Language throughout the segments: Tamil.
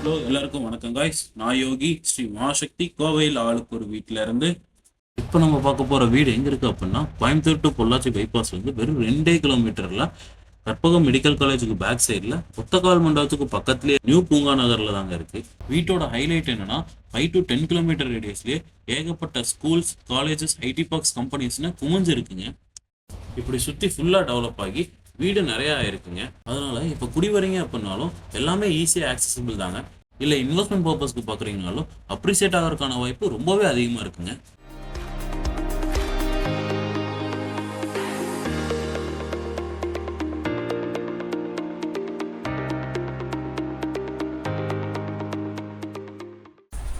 ஹலோ எல்லாருக்கும் வணக்கம் காய்ஸ். நான் யோகி ஸ்ரீ மகாசக்தி கோவையில் ஆளுக்கு ஒரு வீட்டில இருந்து இப்போ நம்ம பார்க்க போகிற வீடு எங்கே இருக்குது அப்படின்னா கோயம்புத்தூர் டு பொள்ளாச்சி பைபாஸ் வந்து வெறும் 2 கிலோமீட்டரில் கற்பகம் மெடிக்கல் காலேஜுக்கு பேக் சைடில் ஒத்தக்கால் மண்டபத்துக்கு பக்கத்துலேயே நியூ பூங்கா நகரில் தாங்க இருக்குது. வீட்டோட ஹைலைட் என்னன்னா 5 to 10 கிலோமீட்டர் ரேடியஸ்லேயே ஏகப்பட்ட ஸ்கூல்ஸ், காலேஜஸ், ஐடி பார்க்ஸ், கம்பெனிஸ்னு குமிஞ்சு இருக்குங்க. இப்படி சுற்றி ஃபுல்லாக டெவலப் ஆகி வீடு நிறையா இருக்குங்க. அதனால இப்போ குடிவரீங்க அப்படின்னாலும் எல்லாமே ஈஸியாக ஆக்சசிபிள் தாங்க. இல்லை இன்வெஸ்ட்மெண்ட் பர்பஸ்க்கு பார்க்குறீங்கனாலும் அப்ரிசியேட் ஆகிறதுக்கான வாய்ப்பு ரொம்பவே அதிகமாக இருக்குங்க.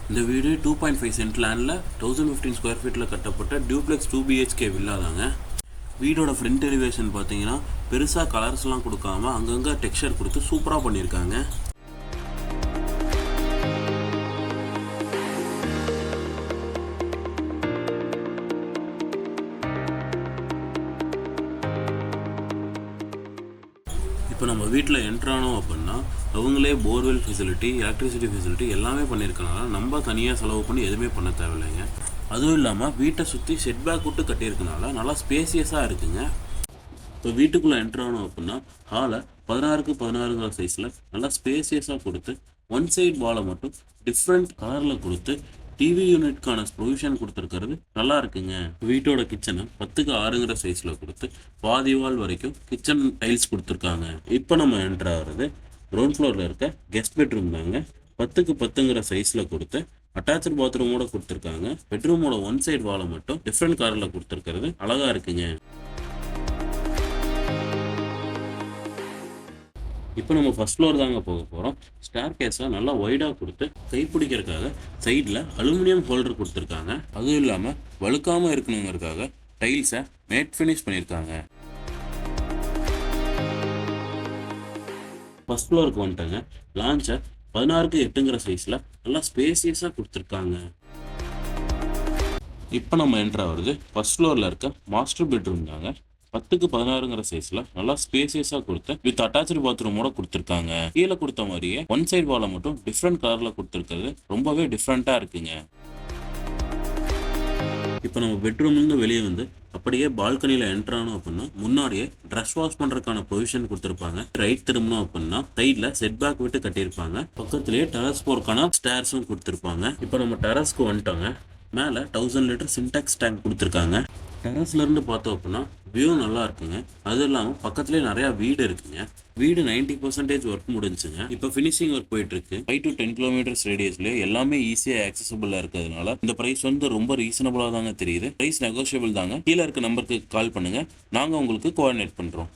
இந்த வீடு 2.5 சென்ட் லேண்டில் 1015 ஸ்கொயர் ஃபீட்டில் கட்டப்பட்ட டியூப்ளெக்ஸ் 2 BHK வில்லா தாங்க. வீடோட ஃப்ரண்ட் எலிவேஷன் பார்த்தீங்கன்னா பெருசாக கலர்ஸ்லாம் கொடுக்காம அங்கங்கே டெக்ஸ்சர் கொடுத்து சூப்பராக பண்ணியிருக்காங்க. இப்போ நம்ம வீட்டில் என்ட்ரானோம் அப்படின்னா அவங்களே போர்வெல் ஃபெசிலிட்டி, எலக்ட்ரிசிட்டி ஃபெசிலிட்டி எல்லாமே பண்ணியிருக்கனால நம்ம தனியாக செலவு பண்ணி எதுவுமே பண்ண தேவையில்லைங்க. அதுவும் இல்லாமல் வீட்டை சுற்றி செட்பேக் விட்டு கட்டியிருக்கனால நல்லா ஸ்பேசியஸாக இருக்குங்க. இப்போ வீட்டுக்குள்ளே என்ட்ரானோம் அப்படின்னா ஹாலை 16x16 சைஸில் நல்லா ஸ்பேசியஸாக கொடுத்து ஒன் சைட் வாலை மட்டும் டிஃப்ரெண்ட் கலரில் கொடுத்து டிவி யூனிட்கான ப்ரொவிஷன் கொடுத்துருக்கிறது நல்லா இருக்குங்க. வீட்டோட கிச்சனை 10x6 சைஸில் கொடுத்து பாதி வால் வரைக்கும் கிச்சன் டைல்ஸ் கொடுத்துருக்காங்க. இப்போ நம்ம என்ட்ரு ஆகிறது கிரவுண்ட் ஃப்ளோரில் இருக்க கெஸ்ட் பெட்ரூம் தாங்க. 10x10 சைஸில் கொடுத்து அட்டாச்சு பாத்ரூமோட கொடுத்துருக்காங்க. பெட்ரூமோட ஒன் சைட் வாலை மட்டும் டிஃப்ரெண்ட் கலரில் கொடுத்துருக்கிறது அழகா இருக்குங்க. இப்போ நம்ம ஃபர்ஸ்ட் ஃப்ளோர் தாங்க போக போகிறோம். ஸ்டேர் கேஸை நல்லா ஒய்டாக கொடுத்து கைப்பிடிக்கிறதுக்காக சைடில் அலுமினியம் ஹோல்டர் கொடுத்துருக்காங்க. அதுவும் இல்லாமல் வழுக்காமல் இருக்கணுங்கிறதுக்காக டைல்ஸை மேட் ஃபினிஷ் பண்ணியிருக்காங்க. ஃபர்ஸ்ட் ஃப்ளோருக்கு வந்துட்டாங்க. லான்ச்சை 16x8 சைஸில் நல்லா ஸ்பேசியஸாக கொடுத்துருக்காங்க. இப்போ நம்ம என்ட்ரு ஆகுறது ஃபர்ஸ்ட் ஃப்ளோரில் இருக்க மாஸ்டர் பெட்ரூம் தாங்க. 10x16 சைஸில் நல்லா ஸ்பேசியஸாக கொடுத்து வித் அட்டாச்சு பாத்ரூமோட கொடுத்துருக்காங்க. கீழே கொடுத்த மாதிரியே ஒன் சைட் வாலை மட்டும் டிஃப்ரெண்ட் கலரில் கொடுத்துருக்கிறது ரொம்பவே டிஃப்ரெண்ட்டாக இருக்குங்க. இப்போ நம்ம பெட்ரூம்லேருந்து வெளியே வந்து அப்படியே பால்கனியில் என்ட்ரானோம் அப்படின்னா முன்னாடியே ட்ரெஸ் வாஷ் பண்ணுறதுக்கான ப்ரொவிஷன் கொடுத்துருப்பாங்க. ரைட் திரும்பணும் அப்படின்னா சைடில் செட் பேக் விட்டு கட்டியிருப்பாங்க. பக்கத்துலேயே டெரஸ் போறதுக்கான ஸ்டேர்ஸும் கொடுத்துருப்பாங்க. இப்போ நம்ம டெரஸ்க்கு வந்துட்டோங்க. மேலே 1000 லிட்டர் சின்டாக்ஸ் டேங்க் கொடுத்துருக்காங்க. டெரஸ்லேருந்து பார்த்தோம் அப்படின்னா வியூ நல்லா இருக்குங்க. அதுவும் இல்லாமல் பக்கத்துலேயே நிறையா வீடு இருக்குங்க. வீடு 90% ஒர்க் முடிஞ்சுங்க. இப்போ ஃபினிஷிங் ஒர்க் போயிட்டு இருக்கு. 5 to 10 கிலோமீட்டர்ஸ் ரேடியஸ்லேயே எல்லாமே ஈஸியாக ஆக்சசபிளாக இருக்கிறதுனால இந்த ப்ரைஸ் வந்து ரொம்ப ரீசனபிளாக தாங்க தெரியுது. ப்ரைஸ் நெகோஷியபிள் தாங்க. கீழே இருக்க நம்பருக்கு கால் பண்ணுங்க, நாங்கள் உங்களுக்கு கோஆர்டினேட் பண்ணுறோம்.